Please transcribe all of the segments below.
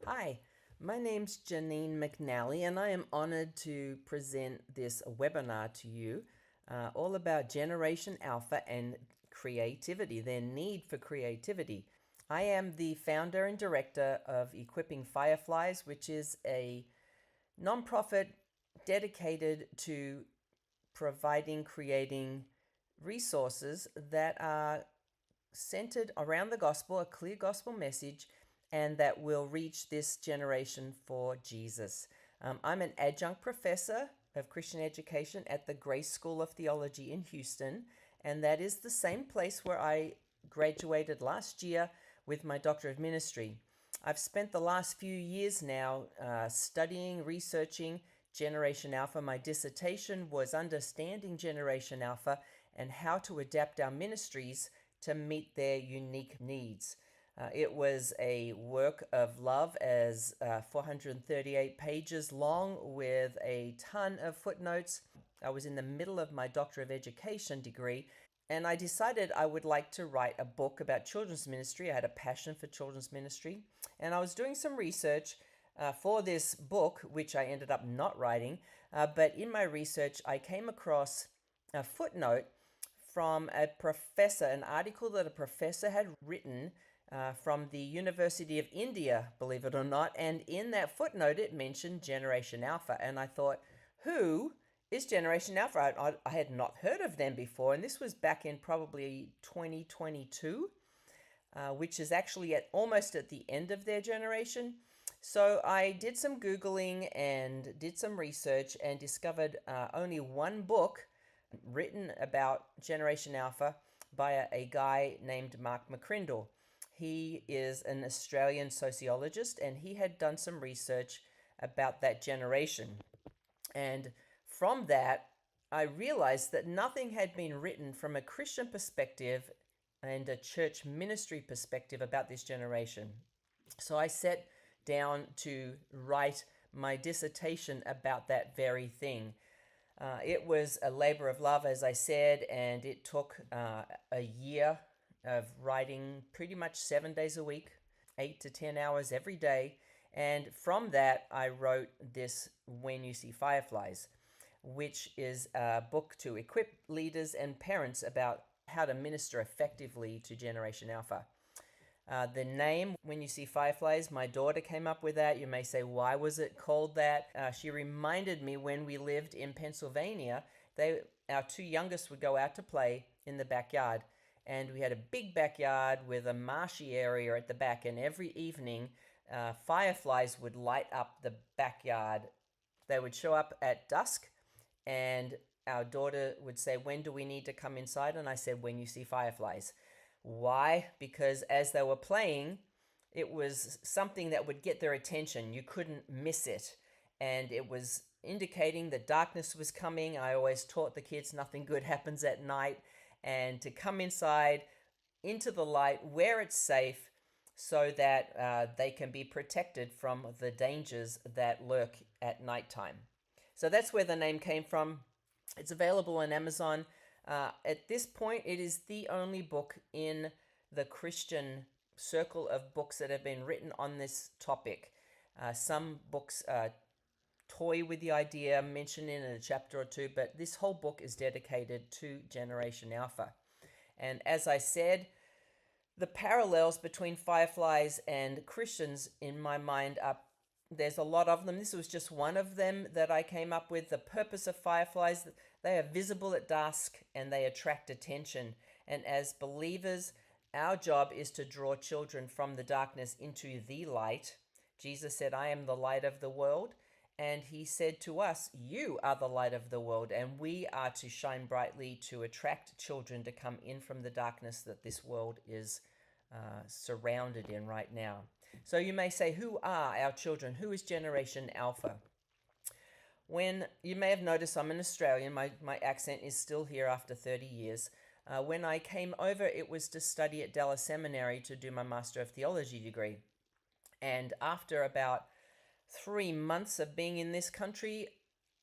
Hi, my name's Janine McNally, and I am honored to present this webinar to you all about Generation Alpha and creativity, their need for creativity. I am the founder and director of Equipping Fireflies, which is a nonprofit dedicated to providing, creating resources that are centered around the gospel, a clear gospel message, and that will reach this generation for Jesus. I'm an adjunct professor of Christian education at the Grace School of Theology in Houston, and that is the same place where I graduated last year with my Doctor of Ministry. I've spent the last few years now studying, researching Generation Alpha. My dissertation was Understanding Generation Alpha and How to Adapt Our Ministries to Meet Their Unique Needs. It was a work of love, as 438 pages long with a ton of footnotes. I was in the middle of my Doctor of Education degree, and I decided I would like to write a book about children's ministry. I had a passion for children's ministry, and I was doing some research for this book, which I ended up not writing. But in my research, I came across a footnote from a professor, an article that a professor had written from the University of India, believe it or not. And in that footnote, it mentioned Generation Alpha. And I thought, who is Generation Alpha? I had not heard of them before. And this was back in probably 2022, which is actually almost at the end of their generation. So I did some Googling and did some research and discovered only one book written about Generation Alpha by a guy named Mark McCrindle. He is an Australian sociologist, and he had done some research about that generation. And from that, I realized that nothing had been written from a Christian perspective and a church ministry perspective about this generation. So I sat down to write my dissertation about that very thing. It was a labor of love, as I said, and it took a year of writing pretty much 7 days a week, 8 to 10 hours every day. And from that, I wrote this When You See Fireflies, which is a book to equip leaders and parents about how to minister effectively to Generation Alpha. The name, When You See Fireflies, my daughter came up with that. You may say, why was it called that? She reminded me when we lived in Pennsylvania, our two youngest would go out to play in the backyard. And we had a big backyard with a marshy area at the back. And every evening, fireflies would light up the backyard. They would show up at dusk, and our daughter would say, when do we need to come inside? And I said, when you see fireflies. Why? Because as they were playing, it was something that would get their attention. You couldn't miss it. And it was indicating that darkness was coming. I always taught the kids nothing good happens at night, and to come inside into the light where it's safe so that they can be protected from the dangers that lurk at nighttime. So that's where the name came from. It's available on Amazon. At this point, it is the only book in the Christian circle of books that have been written on this topic. Some books toy with the idea, mention it in a chapter or two, but this whole book is dedicated to Generation Alpha. And as I said, the parallels between fireflies and Christians, in my mind, there's a lot of them. This was just one of them that I came up with. The purpose of fireflies, they are visible at dusk and they attract attention. And as believers, our job is to draw children from the darkness into the light. Jesus said, I am the light of the world. And he said to us, you are the light of the world, and we are to shine brightly to attract children to come in from the darkness that this world is surrounded in right now. So you may say, who are our children? Who is Generation Alpha? When you may have noticed, I'm an Australian. My accent is still here after 30 years. When I came over, it was to study at Dallas Seminary to do my Master of Theology degree. And after about 3 months of being in this country,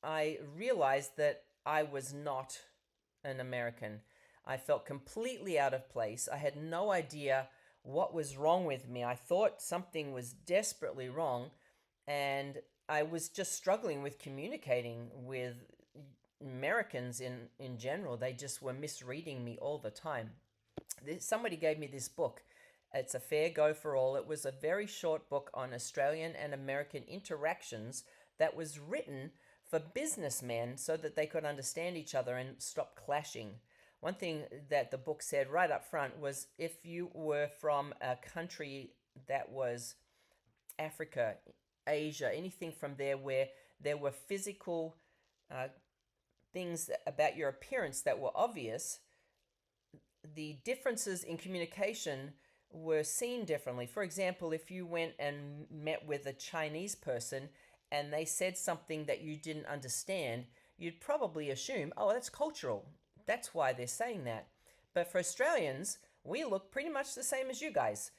I realized that I was not an American. I felt completely out of place. I had no idea what was wrong with me. I thought something was desperately wrong, and I was just struggling with communicating with Americans in general. They just were misreading me all the time. Somebody gave me this book. It's A Fair Go for All. It was a very short book on Australian and American interactions that was written for businessmen so that they could understand each other and stop clashing. One thing that the book said right up front was if you were from a country that was Africa, Asia, anything from there where there were physical uh, things about your appearance that were obvious, the differences in communication were seen differently. For example, if you went and met with a Chinese person and they said something that you didn't understand, you'd probably assume, oh, that's cultural. That's why they're saying that. But for Australians, we look pretty much the same as you guys.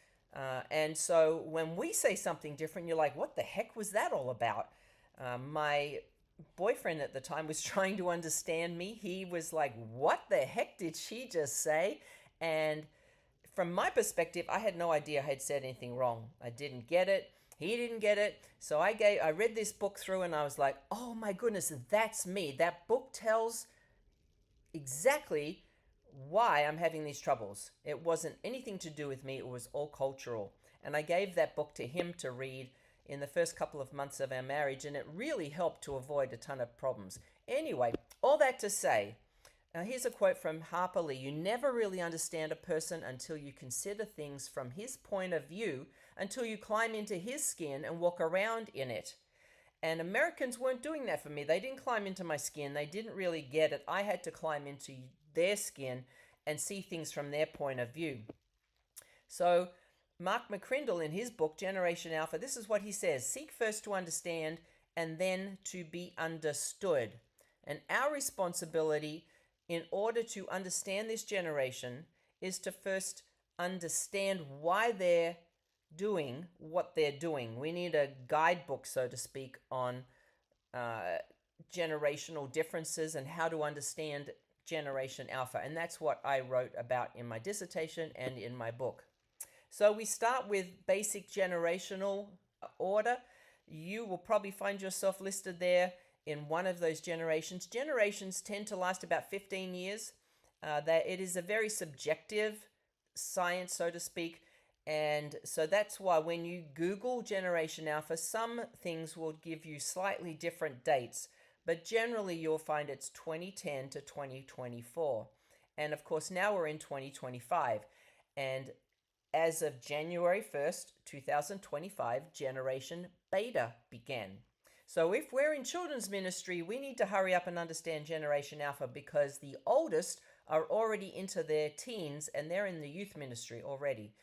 And so when we say something different, you're like, what the heck was that all about? My boyfriend at the time was trying to understand me. He was like, what the heck did she just say? And from my perspective, I had no idea I had said anything wrong. I didn't get it. He didn't get it. So I read this book through and I was like, oh my goodness, that's me. That book tells exactly why I'm having these troubles. It wasn't anything to do with me, it was all cultural. And I gave that book to him to read in the first couple of months of our marriage, and it really helped to avoid a ton of problems. Anyway, all that to say, here's a quote from Harper Lee. You never really understand a person until you consider things from his point of view, until you climb into his skin and walk around in it. And Americans weren't doing that for me. They didn't climb into my skin. They didn't really get it. I had to climb into their skin and see things from their point of view. So Mark McCrindle, in his book, Generation Alpha, this is what he says: seek first to understand and then to be understood. And our responsibility in order to understand this generation is to first understand why they're doing what they're doing. We need a guidebook, so to speak, on generational differences and how to understand Generation Alpha. And that's what I wrote about in my dissertation and in my book. So we start with basic generational order. You will probably find yourself listed there in one of those generations. Generations tend to last about 15 years. That it is a very subjective science, so to speak. And so that's why when you Google Generation Alpha, some things will give you slightly different dates, but generally you'll find it's 2010 to 2024. And of course, now we're in 2025. And as of January 1st, 2025, Generation Beta began. So if we're in children's ministry, we need to hurry up and understand Generation Alpha because the oldest are already into their teens and they're in the youth ministry already.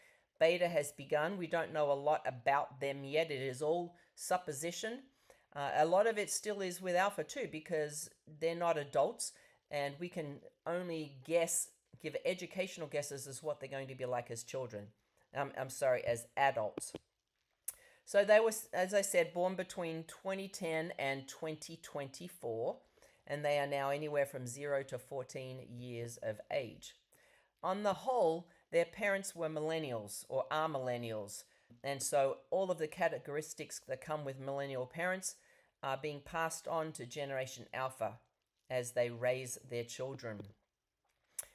Beta has begun. We don't know a lot about them yet. It is all supposition. A lot of it still is with Alpha too because they're not adults and we can only guess, give educational guesses as what they're going to be like as children. As adults. So they were, as I said, born between 2010 and 2024, and they are now anywhere from 0 to 14 years of age. On the whole, their parents were millennials or are millennials, and so all of the characteristics that come with millennial parents are being passed on to Generation Alpha as they raise their children.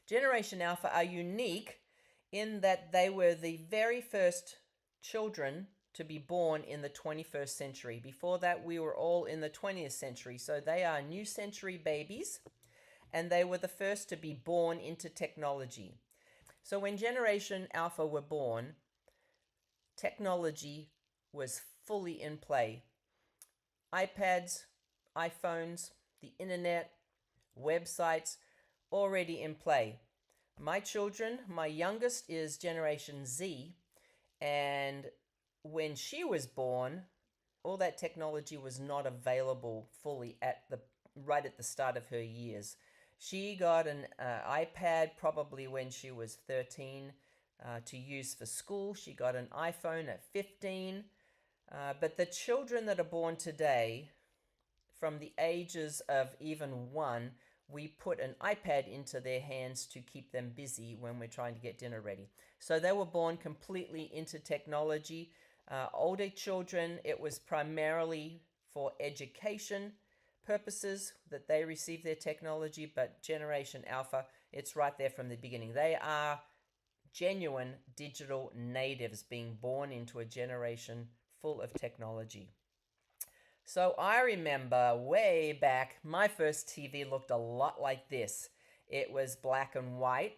Generation Alpha are unique in that they were the very first children to be born in the 21st century. Before that, we were all in the 20th century. So they are new century babies, and they were the first to be born into technology. So when Generation Alpha were born, technology was fully in play. iPads, iPhones, the internet, websites, already in play. My children, my youngest is Generation Z, and when she was born, all that technology was not available fully right at the start of her years. She got an iPad probably when she was 13 to use for school. She got an iPhone at 15. But the children that are born today, from the ages of even 1, we put an iPad into their hands to keep them busy when we're trying to get dinner ready. So they were born completely into technology. Older children, it was primarily for education purposes that they receive their technology, but Generation Alpha, it's right there from the beginning. They are genuine digital natives being born into a generation full of technology. So I remember way back, my first TV looked a lot like this. It was black and white.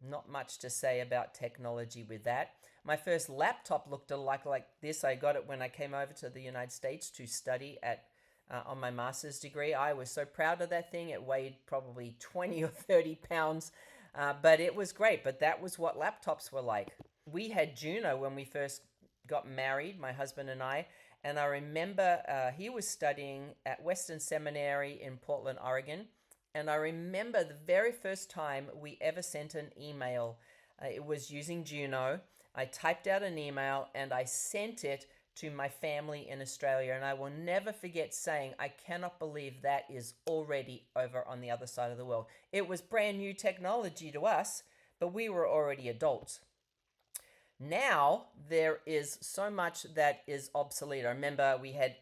Not much to say about technology with that. My first laptop looked a lot like this. I got it when I came over to the United States to study on my master's degree. I was so proud of that thing. It weighed probably 20 or 30 pounds, but it was great. But that was what laptops were like. We had Juno when we first got married, my husband and I. And I remember he was studying at Western Seminary in Portland, Oregon. And I remember the very first time we ever sent an email. It was using Juno. I typed out an email and I sent it to my family in Australia. And I will never forget saying, I cannot believe that is already over on the other side of the world. It was brand new technology to us, but we were already adults. Now there is so much that is obsolete. I remember we had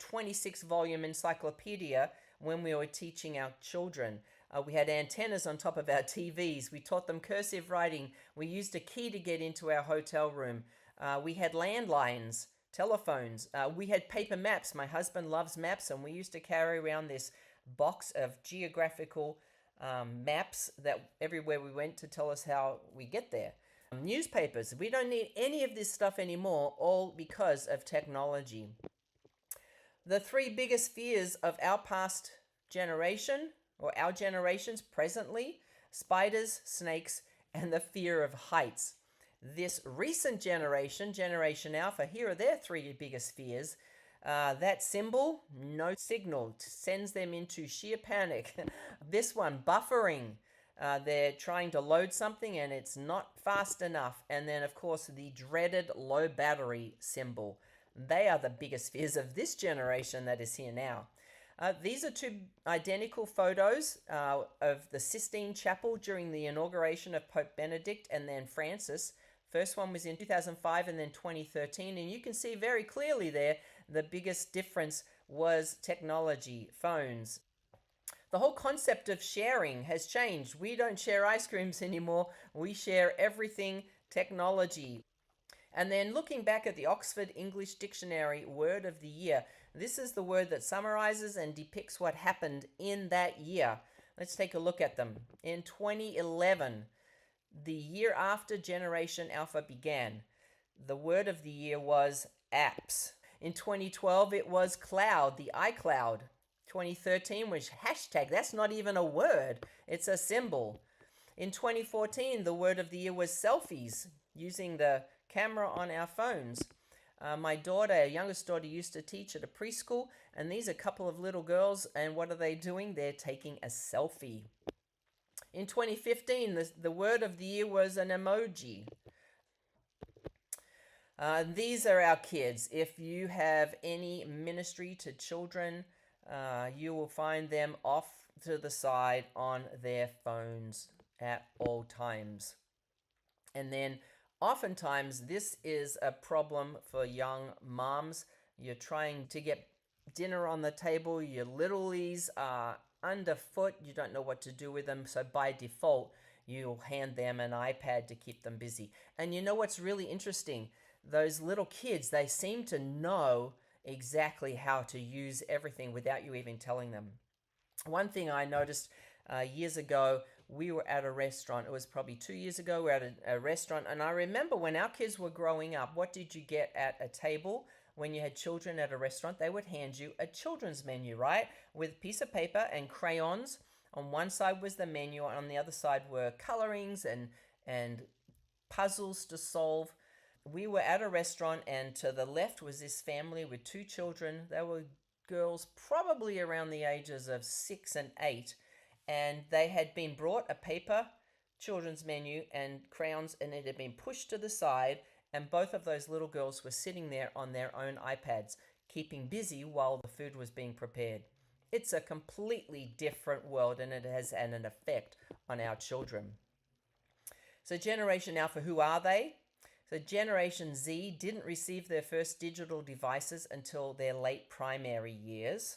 26 volume encyclopedia when we were teaching our children. We had antennas on top of our TVs. We taught them cursive writing. We used a key to get into our hotel room. We had landlines, telephones. We had paper maps. My husband loves maps, and we used to carry around this box of geographical maps that everywhere we went to tell us how we get there. Newspapers. We don't need any of this stuff anymore, all because of technology. The three biggest fears of our past generation, or our generations presently: spiders, snakes, and the fear of heights. This recent generation, Generation Alpha, here are their three biggest fears. That symbol, no signal, sends them into sheer panic. This one, buffering. They're trying to load something and it's not fast enough. And then, of course, the dreaded low battery symbol. They are the biggest fears of this generation that is here now. These are two identical photos of the Sistine Chapel during the inauguration of Pope Benedict and then Francis. First one was in 2005 and then 2013. And you can see very clearly there the biggest difference was technology, phones. The whole concept of sharing has changed. We don't share ice creams anymore. We share everything technology. And then looking back at the Oxford English Dictionary Word of the Year, this is the word that summarizes and depicts what happened in that year. Let's take a look at them. In 2011, the year after Generation Alpha began, the word of the year was apps. In 2012, it was cloud, the iCloud. 2013 was hashtag. That's not even a word. It's a symbol. In 2014, the word of the year was selfies, using the camera on our phones. My daughter, our youngest daughter, used to teach at a preschool, and these are a couple of little girls, and what are they doing? They're taking a selfie. In 2015, the word of the year was an emoji. These are our kids. If you have any ministry to children, you will find them off to the side on their phones at all times. And then oftentimes this is a problem for young moms. You're trying to get dinner on the table. Your littlies are underfoot. You don't know what to do with them. So by default, you'll hand them an iPad to keep them busy. And you know what's really interesting? Those little kids, they seem to know exactly how to use everything without you even telling them. One thing I noticed years ago, we were at a restaurant. It was probably 2 years ago. We were at a restaurant, and I remember when our kids were growing up, what did you get at a table when you had children at a restaurant? They would hand you a children's menu, right? With a piece of paper and crayons. On one side was the menu, on the other side were colorings and puzzles to solve. We were at a restaurant, and to the left was this family with two children. They were girls probably around the ages of 6 and 8, and they had been brought a paper children's menu and crayons, and it had been pushed to the side, and both of those little girls were sitting there on their own iPads, keeping busy while the food was being prepared. It's a completely different world, and it has had an effect on our children. So Generation Alpha, who are they? So Generation Z didn't receive their first digital devices until their late primary years,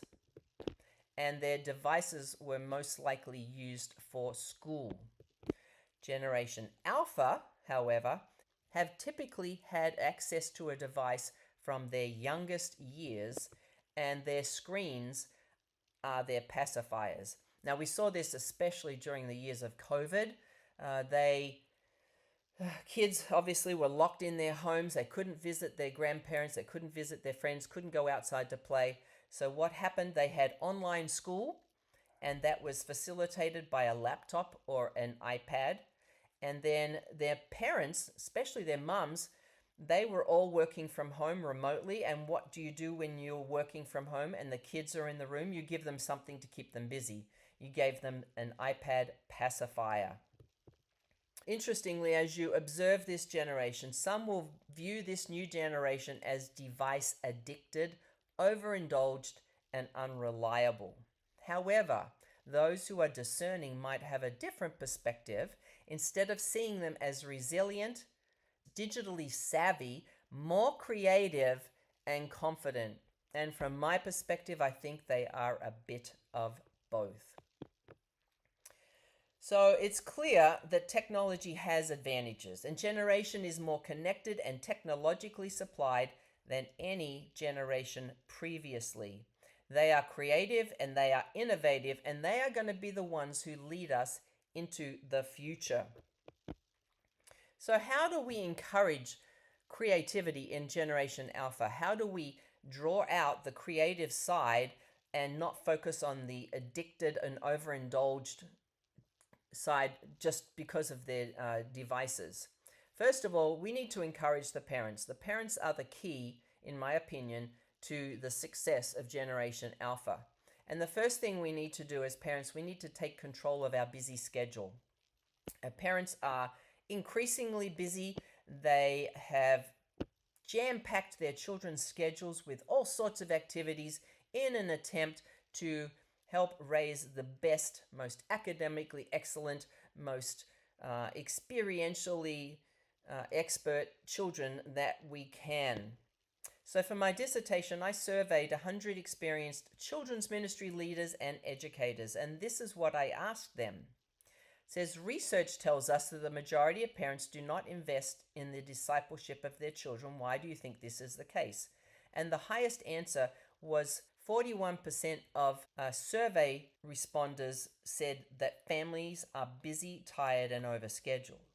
and their devices were most likely used for school. Generation Alpha, however, have typically had access to a device from their youngest years, and their screens are their pacifiers. Now, we saw this especially during the years of COVID. Kids obviously were locked in their homes. They couldn't visit their grandparents. They couldn't visit their friends, couldn't go outside to play. So what happened? They had online school, and that was facilitated by a laptop or an iPad. And then their parents, especially their mums, they were all working from home remotely. And what do you do when you're working from home and the kids are in the room? You give them something to keep them busy. You gave them an iPad pacifier. Interestingly, as you observe this generation, some will view this new generation as device addicted, overindulged, and unreliable. However, those who are discerning might have a different perspective. Instead of seeing them as resilient, digitally savvy, more creative, and confident. And from my perspective, I think they are a bit of both. So it's clear that technology has advantages, and generation is more connected and technologically supplied than any generation previously. They are creative and they are innovative, and they are going to be the ones who lead us into the future. So how do we encourage creativity in Generation Alpha? How do we draw out the creative side and not focus on the addicted and overindulged side just because of their devices? First of all, we need to encourage the parents. The parents are the key, in my opinion, to the success of Generation Alpha. And the first thing we need to do as parents, we need to take control of our busy schedule. Our parents are increasingly busy. They have jam-packed their children's schedules with all sorts of activities in an attempt to help raise the best, most academically excellent, most experientially expert children that we can. So for my dissertation, I surveyed 100 experienced children's ministry leaders and educators, and this is what I asked them. It says, research tells us that the majority of parents do not invest in the discipleship of their children. Why do you think this is the case? And the highest answer was 41% of survey responders said that families are busy, tired, and overscheduled.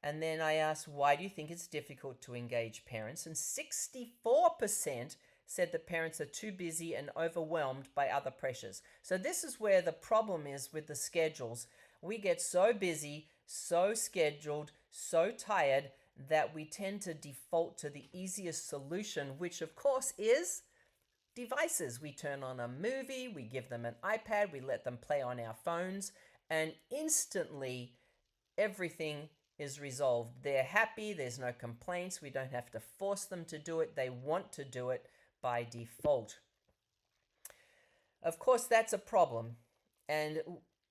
And then I asked, why do you think it's difficult to engage parents? And 64% said that parents are too busy and overwhelmed by other pressures. So this is where the problem is with the schedules. We get so busy, so scheduled, so tired that we tend to default to the easiest solution, which of course is devices. We turn on a movie, we give them an iPad, we let them play on our phones, and instantly everything is resolved. They're happy, there's no complaints, we don't have to force them to do it, they want to do it by default. Of course, that's a problem, and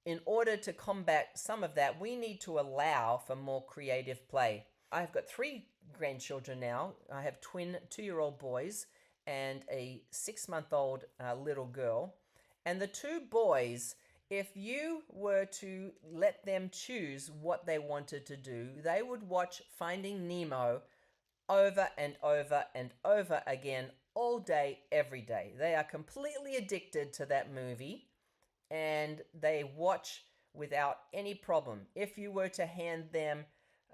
in order to combat some of that, we need to allow for more creative play. I've got 3 grandchildren now. I have twin 2-year-old boys and a 6-month-old little girl. And the 2 boys, if you were to let them choose what they wanted to do, they would watch Finding Nemo over and over and over again all day, every day. They are completely addicted to that movie, and they watch without any problem. If you were to hand them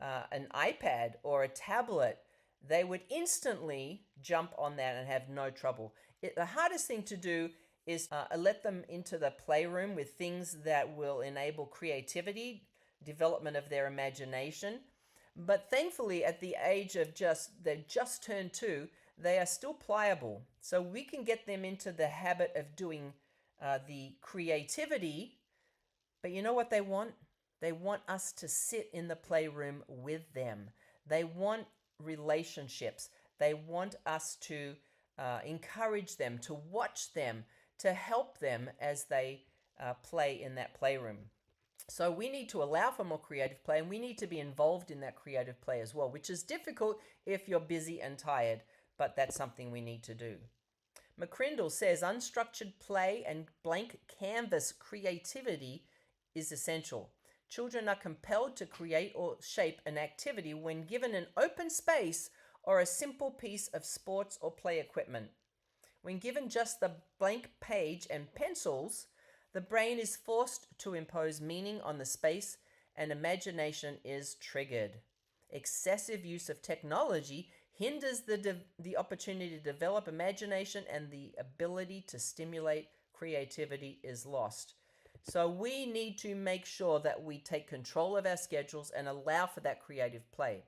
an iPad or a tablet, they would instantly jump on that and have no trouble. The hardest thing to do is let them into the playroom with things that will enable creativity, development of their imagination. But thankfully, at the age of they've just turned 2, they are still pliable. So we can get them into the habit of doing the creativity. But you know what they want? They want us to sit in the playroom with them. They want relationships. They want us to encourage them, to watch them, to help them as they play in that playroom. So we need to allow for more creative play, and we need to be involved in that creative play as well, which is difficult if you're busy and tired, but that's something we need to do. McCrindle says unstructured play and blank canvas creativity is essential. Children are compelled to create or shape an activity when given an open space or a simple piece of sports or play equipment. When given just the blank page and pencils, the brain is forced to impose meaning on the space and imagination is triggered. Excessive use of technology hinders the opportunity to develop imagination, and the ability to stimulate creativity is lost. So we need to make sure that we take control of our schedules and allow for that creative play.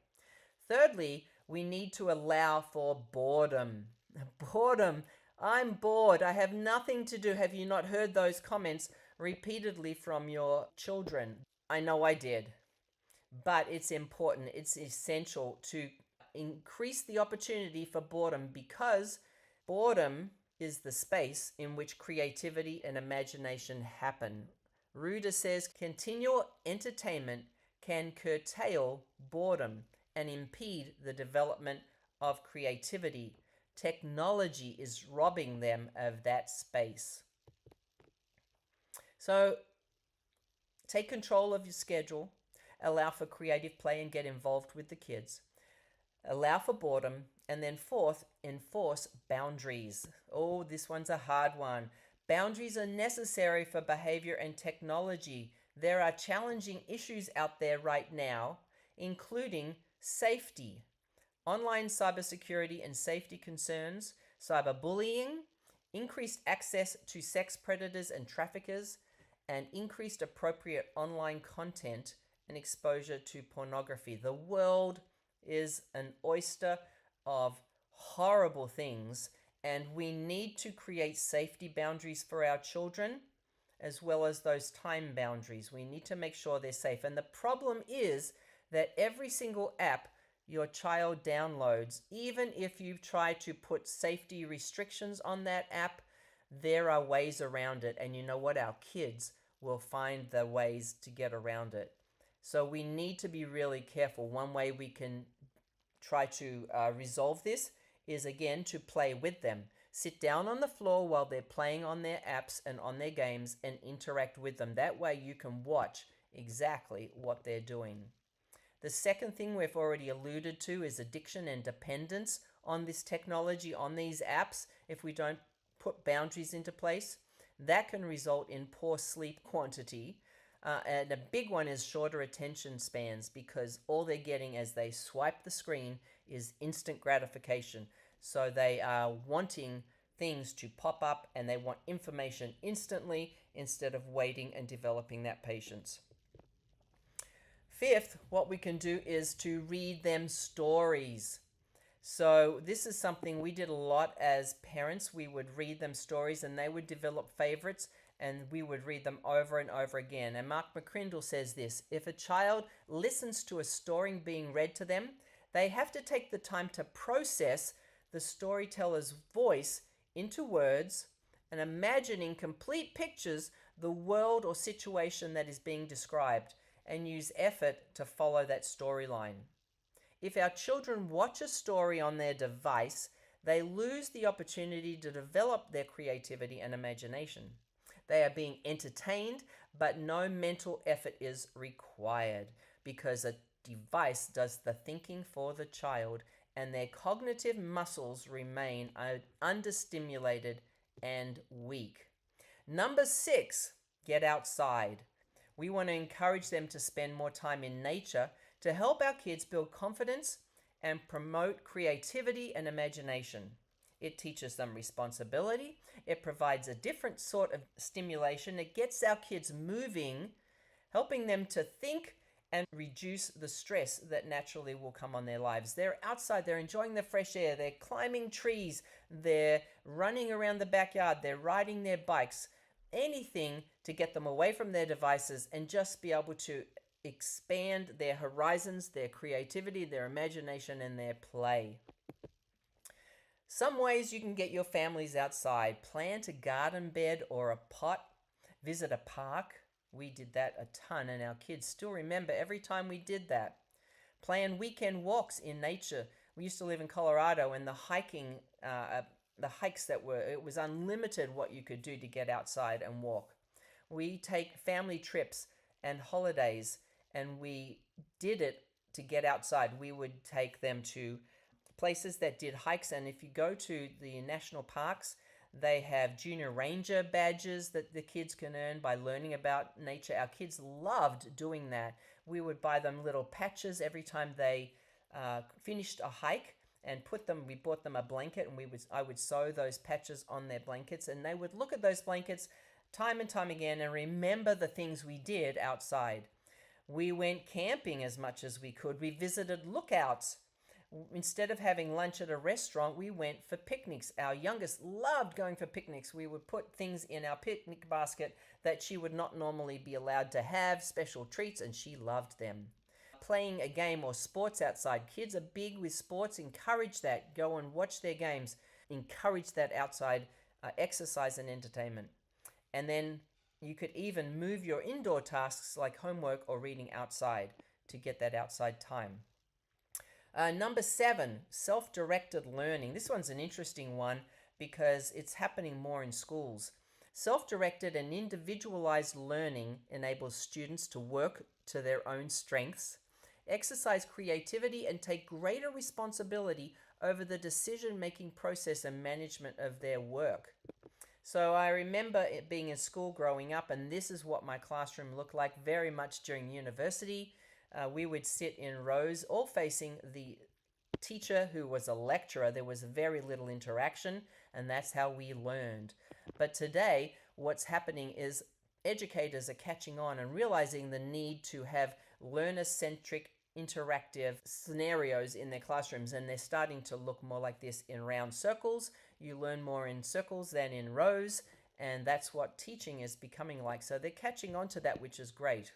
Thirdly, we need to allow for boredom. Boredom. I'm bored. I have nothing to do. Have you not heard those comments repeatedly from your children? I know I did. But it's important. It's essential to increase the opportunity for boredom, because boredom is the space in which creativity and imagination happen. Ruder says continual entertainment can curtail boredom and impede the development of creativity. Technology is robbing them of that space. So take control of your schedule, allow for creative play and get involved with the kids. Allow for boredom. And then fourth, enforce boundaries. Oh, this one's a hard one. Boundaries are necessary for behavior and technology. There are challenging issues out there right now, including safety, online cybersecurity and safety concerns, cyberbullying, increased access to sex predators and traffickers, and increased appropriate online content and exposure to pornography. The world is an oyster of horrible things, and we need to create safety boundaries for our children, as well as those time boundaries. We need to make sure they're safe. And the problem is that every single app your child downloads, even if you try to put safety restrictions on that app, there are ways around it. And you know what? Our kids will find the ways to get around it. So we need to be really careful. One way we can try to resolve this is, again, to play with them. Sit down on the floor while they're playing on their apps and on their games and interact with them. That way you can watch exactly what they're doing. The second thing we've already alluded to is addiction and dependence on this technology, on these apps. If we don't put boundaries into place, that can result in poor sleep quantity. And a big one is shorter attention spans, because all they're getting as they swipe the screen is instant gratification. So they are wanting things to pop up and they want information instantly instead of waiting and developing that patience. Fifth, what we can do is to read them stories. So this is something we did a lot as parents. We would read them stories and they would develop favorites, and we would read them over and over again. And Mark McCrindle says this: if a child listens to a story being read to them, they have to take the time to process the storyteller's voice into words and imagining complete pictures the world or situation that is being described, and use effort to follow that storyline. If our children watch a story on their device, they lose the opportunity to develop their creativity and imagination. They are being entertained, but no mental effort is required, because a device does the thinking for the child, and their cognitive muscles remain understimulated and weak. Number 6, get outside. We want to encourage them to spend more time in nature to help our kids build confidence and promote creativity and imagination. It teaches them responsibility. It provides a different sort of stimulation. It gets our kids moving, helping them to think and reduce the stress that naturally will come on their lives. They're outside, they're enjoying the fresh air, they're climbing trees, they're running around the backyard, they're riding their bikes, anything to get them away from their devices and just be able to expand their horizons, their creativity, their imagination, and their play. Some ways you can get your families outside: plant a garden bed or a pot, visit a park. We did that a ton, and our kids still remember every time we did that. Plan weekend walks in nature. We used to live in Colorado, and the hikes it was unlimited what you could do to get outside and walk. We take family trips and holidays, and we did it to get outside. We would take them to places that did hikes, and if you go to the national parks, they have junior ranger badges that the kids can earn by learning about nature. Our kids loved doing that. We would buy them little patches every time they finished a hike, and we bought them a blanket, and I would sew those patches on their blankets, and they would look at those blankets time and time again and remember the things we did outside. We went camping as much as we could. We visited lookouts. Instead of having lunch at a restaurant, we went for picnics. Our youngest loved going for picnics. We would put things in our picnic basket that she would not normally be allowed to have, special treats, and she loved them. Playing a game or sports outside. Kids are big with sports. Encourage that. Go and watch their games. Encourage that outside exercise and entertainment. And then you could even move your indoor tasks like homework or reading outside to get that outside time. Number 7, self-directed learning. This one's an interesting one because it's happening more in schools. Self-directed and individualized learning enables students to work to their own strengths, exercise creativity, and take greater responsibility over the decision-making process and management of their work. So I remember it being in school growing up, and this is what my classroom looked like very much during university. We would sit in rows, all facing the teacher who was a lecturer. There was very little interaction, and that's how we learned. But today, what's happening is educators are catching on and realizing the need to have learner-centric interactive scenarios in their classrooms, and they're starting to look more like this in round circles. You learn more in circles than in rows, and that's what teaching is becoming like. So they're catching on to that, which is great.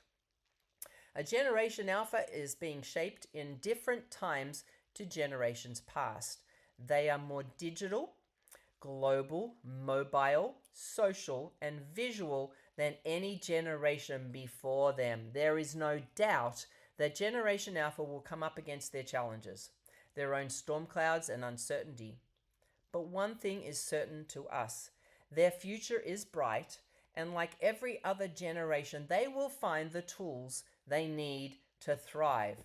A Generation Alpha is being shaped in different times to generations past. They are more digital, global, mobile, social, and visual than any generation before them. There is no doubt that Generation Alpha will come up against their challenges, their own storm clouds and uncertainty. But one thing is certain to us: their future is bright, and like every other generation, they will find the tools they need to thrive.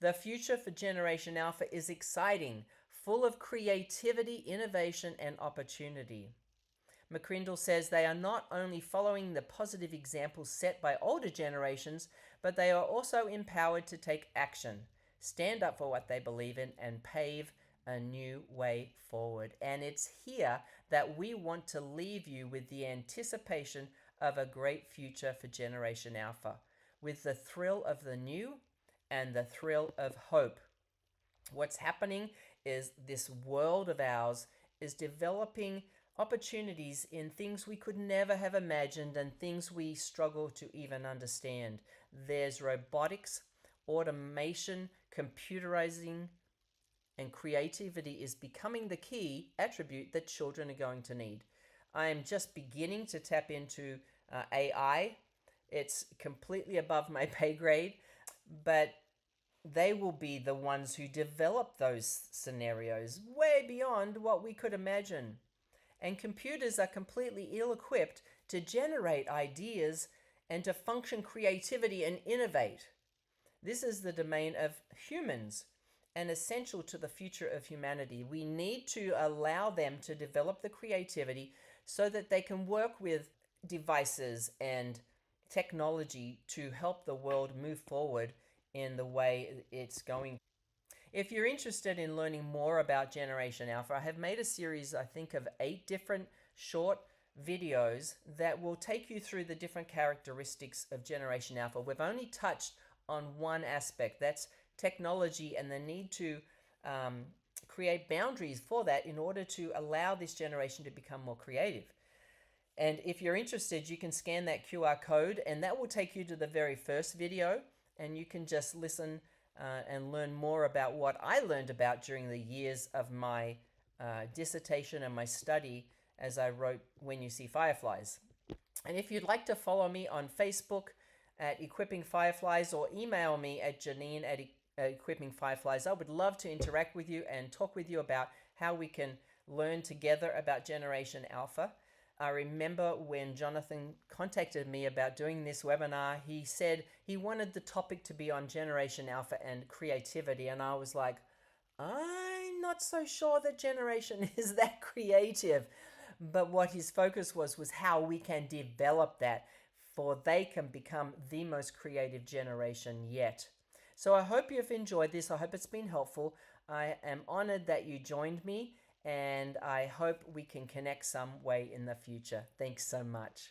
The future for Generation Alpha is exciting, full of creativity, innovation, and opportunity. McCrindle says they are not only following the positive examples set by older generations, but they are also empowered to take action, stand up for what they believe in, and pave a new way forward. And it's here that we want to leave you with the anticipation of a great future for Generation Alpha, with the thrill of the new and the thrill of hope. What's happening is this world of ours is developing opportunities in things we could never have imagined and things we struggle to even understand. There's robotics, automation, computerizing, and creativity is becoming the key attribute that children are going to need. I am just beginning to tap into AI. It's completely above my pay grade, but they will be the ones who develop those scenarios way beyond what we could imagine. And computers are completely ill-equipped to generate ideas and to function creativity and innovate. This is the domain of humans and essential to the future of humanity. We need to allow them to develop the creativity so that they can work with devices and technology to help the world move forward in the way it's going. If you're interested in learning more about Generation Alpha, I have made a series, I think, of 8 different short videos that will take you through the different characteristics of Generation Alpha. We've only touched on one aspect, that's technology, and the need to create boundaries for that in order to allow this generation to become more creative. And if you're interested, you can scan that QR code, and that will take you to the very first video, and you can just listen and learn more about what I learned about during the years of my dissertation and my study as I wrote When You See Fireflies. And if you'd like to follow me on Facebook at Equipping Fireflies or email me at Janine at Equipping Fireflies, I would love to interact with you and talk with you about how we can learn together about Generation Alpha. I remember when Jonathan contacted me about doing this webinar, he said he wanted the topic to be on Generation Alpha and creativity. And I was like, I'm not so sure that Generation is that creative. But what his focus was how we can develop that, for they can become the most creative generation yet. So I hope you've enjoyed this. I hope it's been helpful. I am honored that you joined me, and I hope we can connect some way in the future. Thanks so much.